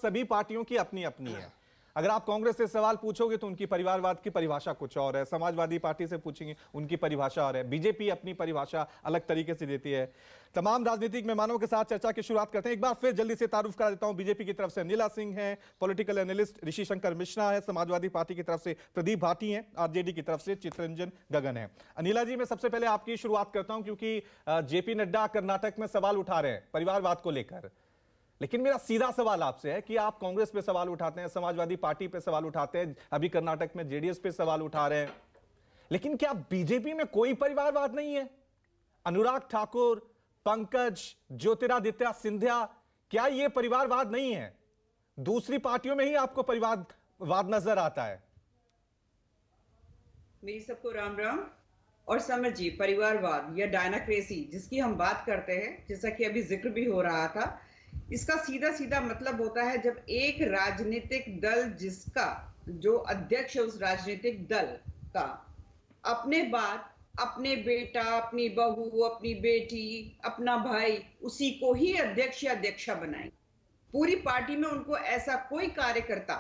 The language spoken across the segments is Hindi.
सभी पार्टियों की अपनी अपनी है। अगर आप कांग्रेस से सवाल पूछोगे तो उनकी परिवारवाद की परिभाषा कुछ और है, समाजवादी पार्टी से पूछेंगे उनकी परिभाषा और है, बीजेपी अपनी परिभाषा अलग तरीके से देती है। तमाम राजनीतिक मेहमानों के साथ चर्चा की शुरुआत करते हैं। एक बार फिर जल्दी से तारुफ करा देता हूं। बीजेपी की तरफ से अनिला सिंह हैं, पॉलिटिकल एनालिस्ट ऋषि शंकर मिश्रा है, समाजवादी पार्टी की तरफ से प्रदीप भाटी हैं, आरजेडी की तरफ से चित्ररंजन गगन है। अनिला जी, मैं सबसे पहले आपकी शुरुआत करता हूं क्योंकि जेपी नड्डा कर्नाटक में सवाल उठा रहे हैं परिवारवाद को लेकर, लेकिन मेरा सीधा सवाल आपसे है कि आप कांग्रेस पे सवाल उठाते हैं, समाजवादी पार्टी पे सवाल उठाते हैं, अभी कर्नाटक में जेडीएस पे सवाल उठा रहे हैं, लेकिन क्या बीजेपी में कोई परिवारवाद नहीं है? अनुराग ठाकुर, पंकज, ज्योतिरादित्य सिंधिया, क्या यह परिवारवाद नहीं है? दूसरी पार्टियों में ही आपको परिवारवाद नजर आता है? मेरी सबको राम राम। और समझ जी, परिवारवाद या डायनाक्रेसी जिसकी हम बात करते हैं, जैसा कि अभी जिक्र भी हो रहा था, इसका सीधा सीधा मतलब होता है जब एक राजनीतिक दल जिसका जो अध्यक्ष है उस राजनीतिक दल का अपने बाद अपने बेटा, अपनी बहू, अपनी बेटी, अपना भाई, उसी को ही अध्यक्ष या अध्यक्षा बनाएंगे। पूरी पार्टी में उनको ऐसा कोई कार्यकर्ता,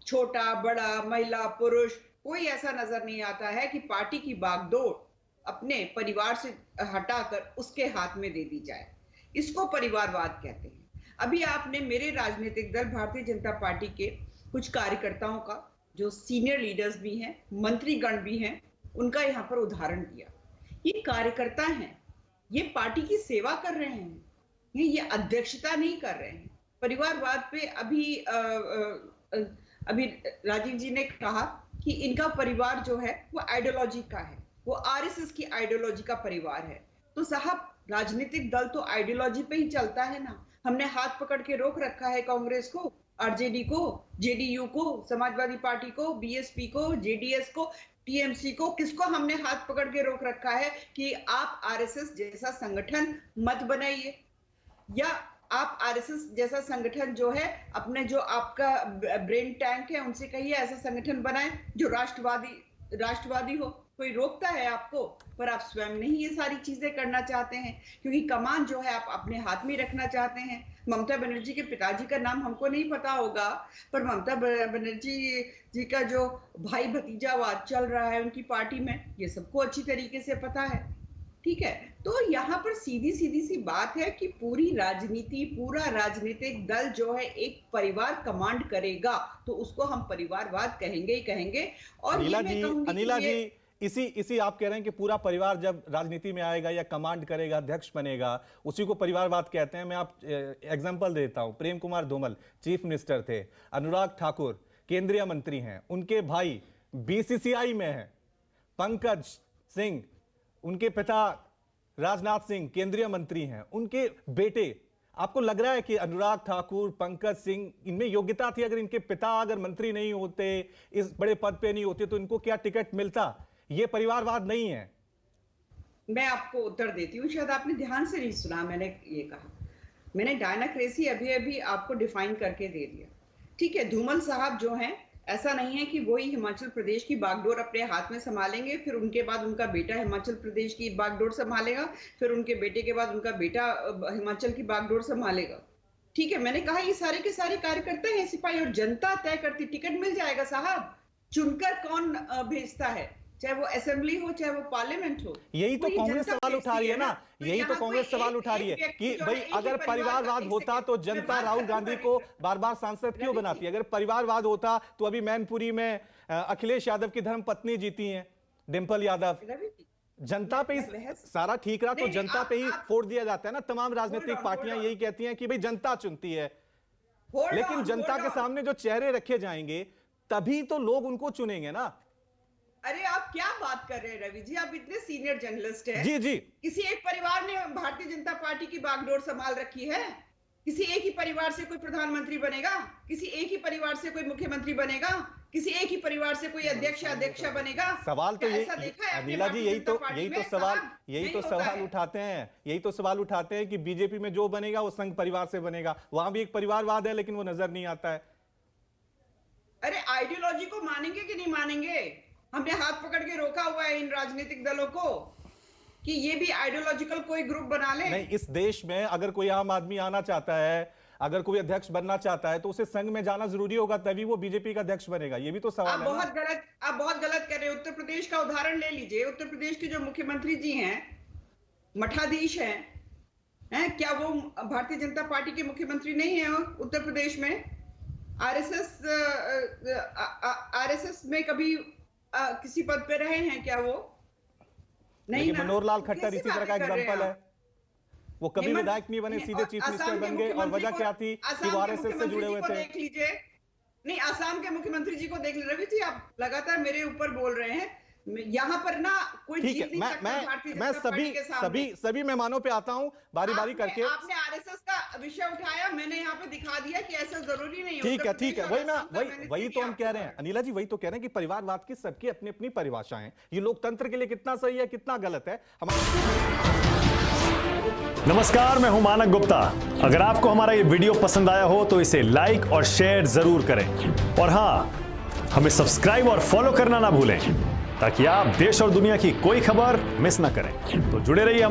छोटा बड़ा, महिला पुरुष, कोई ऐसा नजर नहीं आता है कि पार्टी की बागडोर अपने परिवार से हटाकर उसके हाथ में दे दी जाए। इसको परिवारवाद कहते हैं। अभी आपने मेरे राजनीतिक दल भारतीय जनता पार्टी के कुछ कार्यकर्ताओं का, जो सीनियर लीडर्स भी हैं, मंत्रीगण भी हैं, उनका यहाँ पर उदाहरण दिया। ये कार्यकर्ता हैं, ये पार्टी की सेवा कर रहे हैं, ये अध्यक्षता नहीं कर रहे हैं। परिवारवाद पे अभी राजीव जी ने कहा कि इनका परिवार जो है वो आइडियोलॉजी का है, वो आरएसएस की आइडियोलॉजी का परिवार है। तो साहब, राजनीतिक दल तो आइडियोलॉजी पे ही चलता है ना। हमने हाथ पकड़ के रोक रखा है कांग्रेस को, आरजेडी को, जेडीयू को, समाजवादी पार्टी को, बीएसपी को, जेडीएस को, टीएमसी को, किसको हमने हाथ पकड़ के रोक रखा है कि आप आरएसएस जैसा संगठन मत बनाइए, या आप आरएसएस जैसा संगठन जो है अपने जो आपका ब्रेन टैंक है उनसे कहिए ऐसा संगठन बनाए जो राष्ट्रवादी हो। कोई रोकता है आपको? पर आप स्वयं नहीं ये सारी चीजें करना चाहते हैं, क्योंकि कमान जो है आप अपने हाथ में रखना चाहते हैं। ममता बनर्जी के पिताजी का नाम हमको नहीं पता होगा, पर ममता बनर्जी जी का जो भाई भतीजावाद चल रहा है उनकी पार्टी में, ये सबको अच्छी तरीके से पता है। ठीक है, तो यहाँ पर सीधी सी बात है कि पूरी राजनीति, पूरा राजनीतिक दल जो है एक परिवार कमांड करेगा तो उसको हम परिवारवाद कहेंगे ही कहेंगे। और अनिला जी, इसी आप कह रहे हैं कि पूरा परिवार जब राजनीति में आएगा या कमांड करेगा, अध्यक्ष बनेगा, उसी को परिवारवाद कहते हैं। मैं आप एग्जांपल देता हूं। प्रेम कुमार धूमल चीफ मिनिस्टर थे, अनुराग ठाकुर केंद्रीय मंत्री हैं, उनके भाई बीसीसीआई में हैं, पंकज सिंह उनके पिता राजनाथ सिंह केंद्रीय मंत्री हैं, उनके बेटे। आपको लग रहा है कि अनुराग ठाकुर, पंकज सिंह, इनमें योग्यता थी? अगर इनके पिता अगर मंत्री नहीं होते, इस बड़े पद पे नहीं होते, तो इनको क्या टिकट मिलता? ये परिवारवाद नहीं है। मैं आपको उत्तर देती हूँ, शायद आपने ध्यान से नहीं सुना। मैंने ये कहा, मैंने डायनाक्रेसी अभी आपको डिफाइन करके दे दिया। ठीक है, धूमल साहब जो हैं, ऐसा नहीं है कि वही हिमाचल प्रदेश की बागडोर अपने हाथ में संभालेंगे, फिर उनके बाद उनका बेटा हिमाचल प्रदेश की बागडोर संभालेगा, फिर उनके बेटे के बाद उनका बेटा हिमाचल की बागडोर संभालेगा। ठीक है, मैंने कहा ये सारे के सारे कार्यकर्ता हैं सिपाही, और जनता तय करती। टिकट मिल जाएगा साहब, चुनकर कौन भेजता है, चाहे वो असेंबली हो चाहे वो पार्लियामेंट हो। यही तो कांग्रेस सवाल उठा रही है ना, यही तो कांग्रेस सवाल उठा रही है कि भाई अगर परिवारवाद होता तो जनता राहुल गांधी को बार बार सांसद क्यों बनाती? अगर परिवारवाद होता तो अभी मैनपुरी में अखिलेश यादव की धर्मपत्नी जीती हैं, डिंपल यादव। जनता पे सारा ठीक रहा तो जनता पे ही फोड़ दिया जाता है ना। तमाम राजनीतिक पार्टियां यही कहती हैं कि भाई जनता चुनती है, लेकिन जनता के सामने जो चेहरे रखे जाएंगे तभी तो लोग उनको चुनेंगे ना। अरे आप क्या बात कर रहे हैं रवि जी, आप इतने सीनियर जर्नलिस्ट हैं। जी जी, किसी एक परिवार ने भारतीय जनता पार्टी की बागडोर संभाल रखी है? किसी एक ही परिवार से कोई प्रधानमंत्री बनेगा? किसी एक ही परिवार से कोई मुख्यमंत्री बनेगा? किसी एक ही परिवार से कोई अध्यक्षा बनेगा? सवाल तो यही, अनिला जी, यही तो सवाल उठाते हैं कि बीजेपी में जो बनेगा वो संघ परिवार से बनेगा। वहां भी एक परिवारवाद है, लेकिन वो नजर नहीं आता है। अरे आइडियोलॉजी को मानेंगे कि नहीं मानेंगे? हमने हाथ पकड़ के रोका हुआ है इन राजनीतिक दलों को कि ये भी आइडियोलॉजिकल कोई ग्रुप बना ले। नहीं, इस देश में अगर कोई आम आदमी आना चाहता है, अगर कोई अध्यक्ष बनना चाहता है तो उसे संघ में जाना जरूरी होगा, तभी वो बीजेपी का अध्यक्ष बनेगा। ये भी तो सवाल है ना। आप बहुत गलत कर रहे हैं। उत्तर प्रदेश का उदाहरण ले लीजिए। उत्तर प्रदेश के जो मुख्यमंत्री जी हैं, मठाधीश हैं, क्या वो भारतीय जनता पार्टी के मुख्यमंत्री नहीं है उत्तर प्रदेश में? आरएसएस में कभी किसी पद पे रहे हैं क्या वो? नहीं ना। मनोहर लाल खट्टर इसी तरह का एग्जांपल है। वो कभी विधायक नहीं बने, सीधे चीफ मिनिस्टर बन गए। और वजह क्या थी कि वो आरएसएस से जुड़े हुए थे। देख लीजिए, नहीं, आसाम के मुख्यमंत्री जी को देख लीजिए। रवि जी, आप लगातार मेरे ऊपर बोल रहे हैं। यहाँ पर ना कोई ठीक जीत है, नहीं सकता भारतीय मैं जनता पार्टी के सामने। सभी मेहमानों पे आता हूं बारी बारी करके। आपने आरएसएस का विषय उठाया, मैंने यहाँ पे दिखा दिया कि ऐसा जरूरी नहीं है। ठीक है, वही तो हम कह रहे हैं अनिला जी, वही तो कह रहे हैं कि परिवारवाद की सबकी अपनी अपनी परिभाषाएं हैं। ये लोकतंत्र के लिए कितना सही है, कितना गलत है। नमस्कार, मैं हूं मानक गुप्ता। अगर आपको हमारा ये वीडियो पसंद आया हो तो इसे लाइक और शेयर जरूर करें। और हां, हमें सब्सक्राइब और फॉलो करना ना भूलें, ताकि आप देश और दुनिया की कोई खबर मिस ना करें। तो जुड़े रहिए हमारे